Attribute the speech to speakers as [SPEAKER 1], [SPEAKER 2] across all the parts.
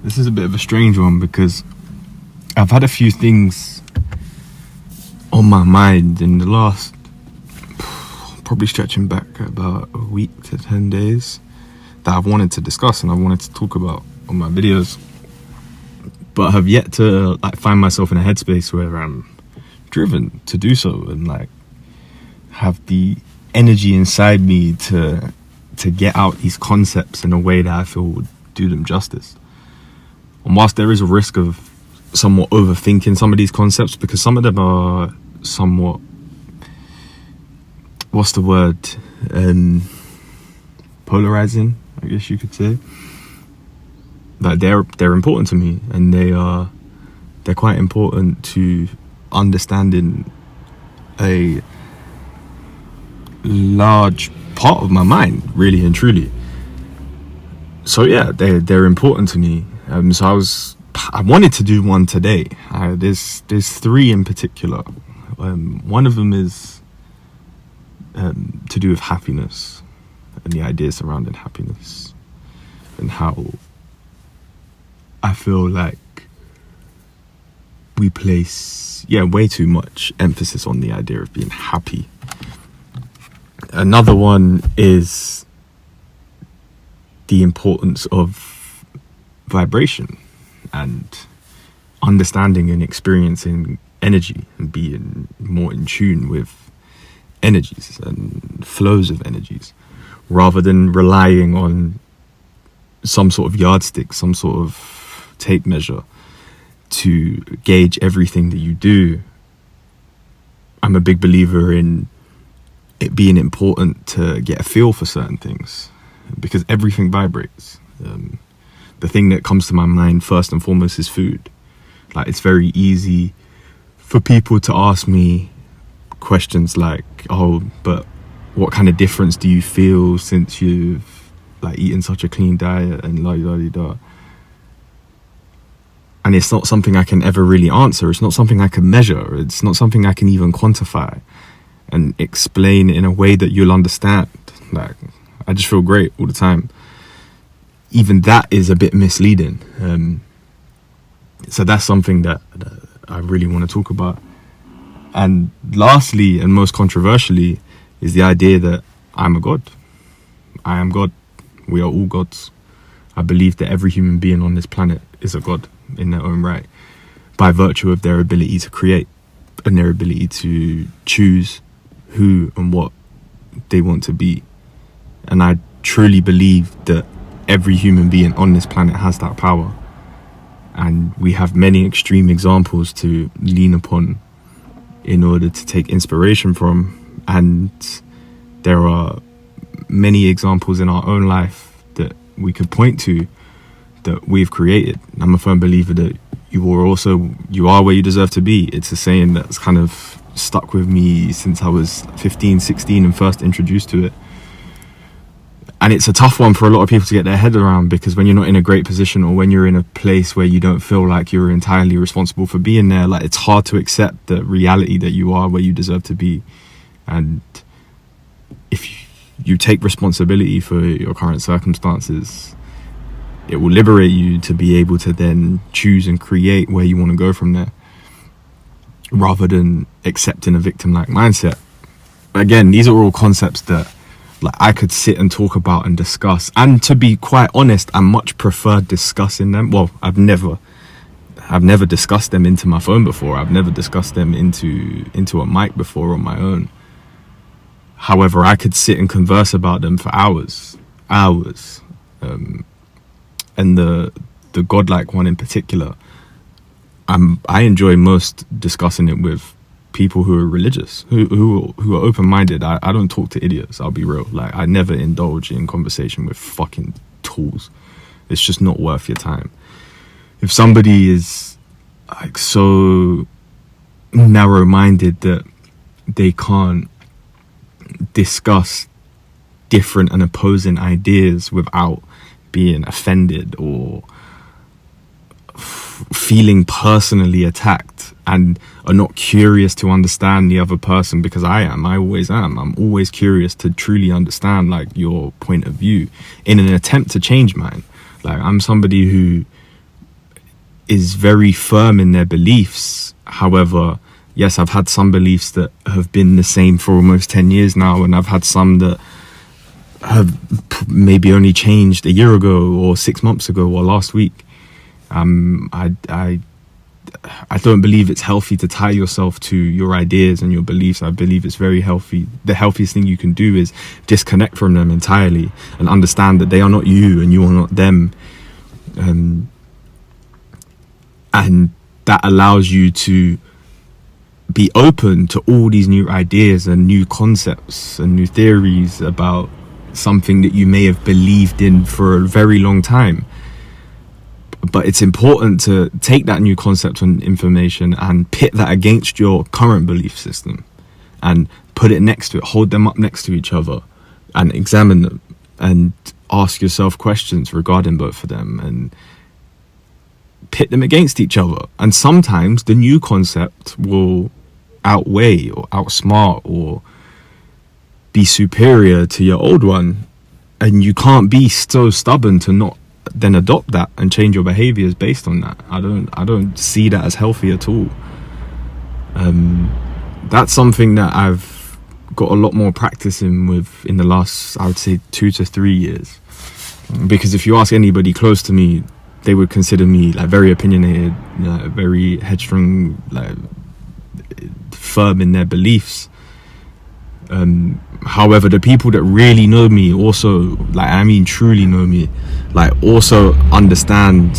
[SPEAKER 1] This is a bit of a strange one because I've had a few things on my mind in the last, probably stretching back about a week to 10 days, that I've wanted to discuss and I wanted to talk about on my videos, but have yet to find myself in a headspace where I'm driven to do so and have the energy inside me to get out these concepts in a way that I feel would do them justice. And whilst there is a risk of somewhat overthinking some of these concepts, because some of them are somewhat, what's the word, polarizing, I guess you could say. They're important to me, and they're quite important to understanding a large part of my mind, really and truly. So yeah, they're important to me. So I wanted to do one today. There's three in particular. One of them is to do with happiness and the ideas surrounding happiness, and how I feel like we place way too much emphasis on the idea of being happy. Another one is the importance of vibration and understanding and experiencing energy and being more in tune with energies and flows of energies, rather than relying on some sort of yardstick, some sort of tape measure to gauge everything that you do. I'm a big believer in it being important to get a feel for certain things, because everything vibrates. The thing that comes to my mind first and foremost is food. It's very easy for people to ask me questions like, oh, but what kind of difference do you feel since you've eaten such a clean diet and la-di-da-di-da. And it's not something I can ever really answer. It's not something I can measure. It's not something I can even quantify and explain in a way that you'll understand. I just feel great all the time. Even that is a bit misleading. So that's something that I really want to talk about. And lastly, and most controversially, is the idea that I'm a god. I am God. We are all gods. I believe that every human being on this planet is a god in their own right, by virtue of their ability to create and their ability to choose who and what they want to be. And I truly believe that every human being on this planet has that power. And we have many extreme examples to lean upon in order to take inspiration from. And there are many examples in our own life that we could point to that we've created. I'm a firm believer that you are where you deserve to be. It's a saying that's kind of stuck with me since I was 15, 16 and first introduced to it. And it's a tough one for a lot of people to get their head around, because when you're not in a great position, or when you're in a place where you don't feel like you're entirely responsible for being there, it's hard to accept the reality that you are where you deserve to be. And if you take responsibility for your current circumstances, it will liberate you to be able to then choose and create where you want to go from there, rather than accepting a victim-like mindset. Again, these are all concepts that I could sit and talk about and discuss. And to be quite honest, I much prefer discussing them. Well, I've never discussed them into my phone before. I've never discussed them into a mic before on my own. However, I could sit and converse about them for hours. And the godlike one in particular, I enjoy most discussing it with people who are religious, who are open-minded. I don't talk to idiots, I'll be real. I never indulge in conversation with fucking tools. It's just not worth your time. If somebody is so narrow-minded that they can't discuss different and opposing ideas without being offended or feeling personally attacked, and are not curious to understand the other person, because I always am. I'm always curious to truly understand your point of view in an attempt to change mine. I'm somebody who is very firm in their beliefs. However, yes, I've had some beliefs that have been the same for almost 10 years now, and I've had some that have maybe only changed a year ago or 6 months ago or last week. I don't believe it's healthy to tie yourself to your ideas and your beliefs. I believe it's very healthy. The healthiest thing you can do is disconnect from them entirely and understand that they are not you and you are not them. And that allows you to be open to all these new ideas and new concepts and new theories about something that you may have believed in for a very long time. But it's important to take that new concept and information and pit that against your current belief system and put it next to it, hold them up next to each other and examine them and ask yourself questions regarding both of them and pit them against each other. And sometimes the new concept will outweigh or outsmart or be superior to your old one, and you can't be so stubborn to not then adopt that and change your behaviors based on that. I don't see that as healthy at all. That's something that I've got a lot more practice in the last, I would say, 2 to 3 years. Because if you ask anybody close to me, they would consider me like very opinionated, very headstrong, like firm in their beliefs. However, the people that really know me also, like, I mean truly know me, like, also understand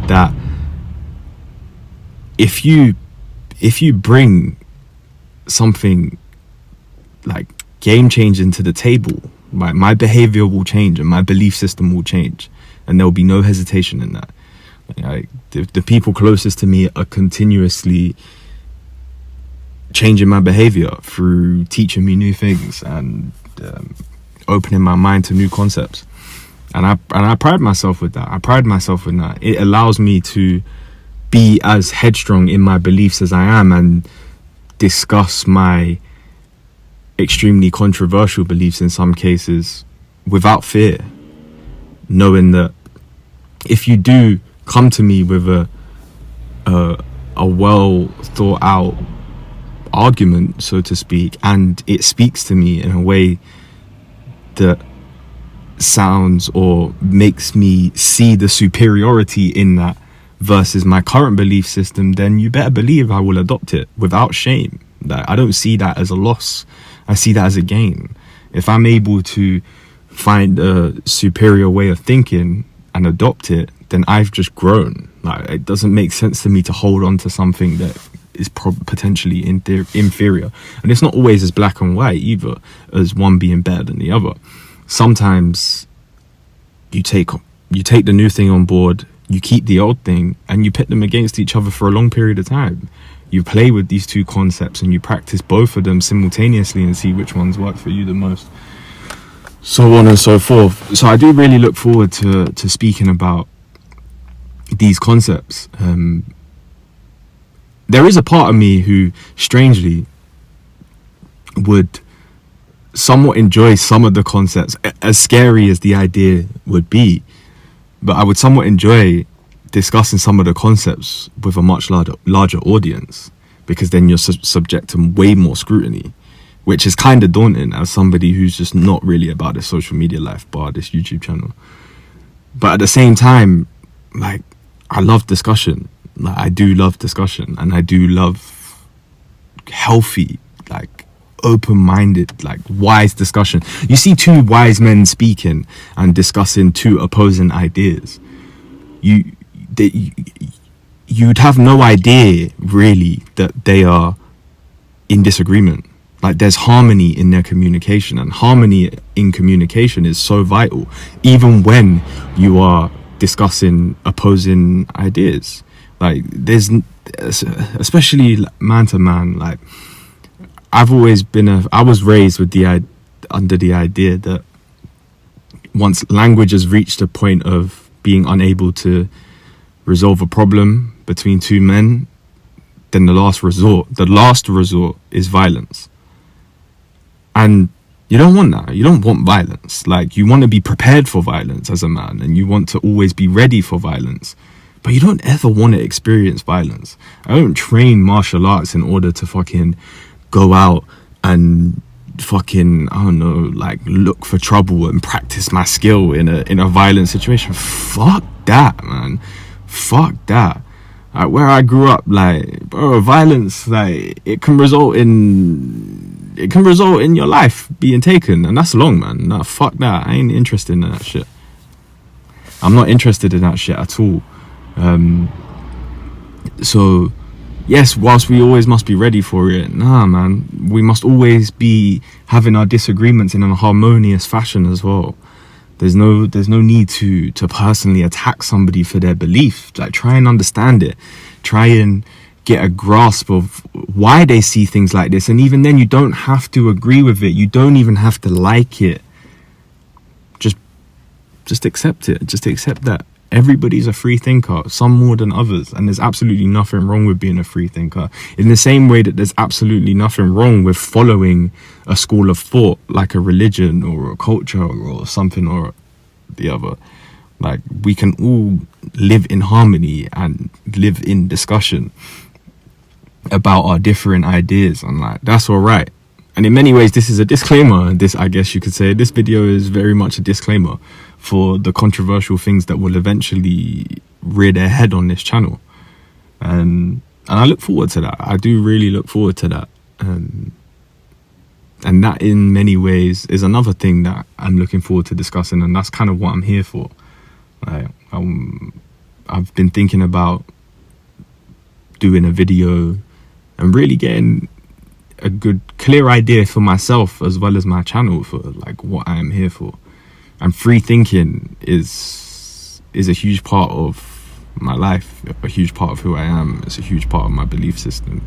[SPEAKER 1] that if you bring something like game changing to the table, right, my behavior will change and my belief system will change, and there will be no hesitation in that. Like, the people closest to me are continuously changing my behavior through teaching me new things and opening my mind to new concepts, and I pride myself with that. It allows me to be as headstrong in my beliefs as I am and discuss my extremely controversial beliefs in some cases without fear, knowing that if you do come to me with a well thought out argument, so to speak, and it speaks to me in a way that sounds or makes me see the superiority in that versus my current belief system, then you better believe I will adopt it without shame. Like, I don't see that as a loss. I see that as a gain. If I'm able to find a superior way of thinking and adopt it, then I've just grown. Like, it doesn't make sense to me to hold on to something that is potentially inferior. And it's not always as black and white either, as one being better than the other. Sometimes you take the new thing on board, you keep the old thing, and you pit them against each other for a long period of time. You play with these two concepts and you practice both of them simultaneously and see which ones work for you the most, so on and so forth. So I do really look forward to speaking about these concepts. There is a part of me who strangely would somewhat enjoy some of the concepts, as scary as the idea would be, but I would somewhat enjoy discussing some of the concepts with a much larger audience, because then you're subject to way more scrutiny, which is kind of daunting as somebody who's just not really about this social media life bar this YouTube channel. But at the same time, like, I love discussion. Like, I do love discussion, and I do love healthy, like, open-minded, like, wise discussion. You see two wise men speaking and discussing two opposing ideas, you'd have no idea really that they are in disagreement. Like, there's harmony in their communication, and harmony in communication is so vital, even when you are discussing opposing ideas. Like, there's, especially man to man, like, I was raised with under the idea that once language has reached a point of being unable to resolve a problem between two men, then the last resort is violence. And you don't want that. You don't want violence. Like, you want to be prepared for violence as a man, and you want to always be ready for violence, but you don't ever want to experience violence. I don't train martial arts in order to fucking go out and fucking, I don't know, like look for trouble and practice my skill in a violent situation. Fuck that, man. Fuck that. Like, where I grew up, like, bro, violence, like, it can result in your life being taken, and that's long, man. Nah, fuck that. I ain't interested in that shit. I'm not interested in that shit at all. So yes, whilst we always must be ready for it, nah, man, we must always be having our disagreements in a harmonious fashion as well. There's no need to personally attack somebody for their belief. Like, try and understand it. Try and get a grasp of why they see things like this. And even then, you don't have to agree with it. You don't even have to like it. Just accept it. Just accept that everybody's a free thinker, some more than others, and there's absolutely nothing wrong with being a free thinker. In the same way that there's absolutely nothing wrong with following a school of thought, like a religion or a culture or something or the other. Like, we can all live in harmony and live in discussion about our different ideas, and like, that's all right. And in many ways, this is a disclaimer. This, I guess you could say, this video is very much a disclaimer for the controversial things that will eventually rear their head on this channel. And I look forward to that. I do really look forward to that. And that, in many ways, is another thing that I'm looking forward to discussing. And that's kind of what I'm here for. Like, I've been thinking about doing a video and really getting a good, clear idea for myself as well as my channel for like what I am here for. And free thinking is a huge part of my life, a huge part of who I am. It's a huge part of my belief system.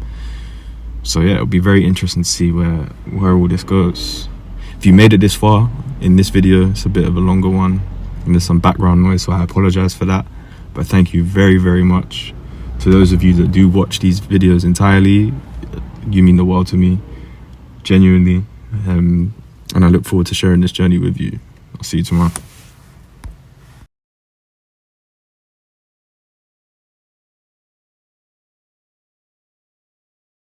[SPEAKER 1] So yeah, it'll be very interesting to see where all this goes. If you made it this far in this video, it's a bit of a longer one and there's some background noise, so I apologize for that. But thank you very, very much. To those of you that do watch these videos entirely, you mean the world to me, genuinely. And I look forward to sharing this journey with you. I'll see you tomorrow.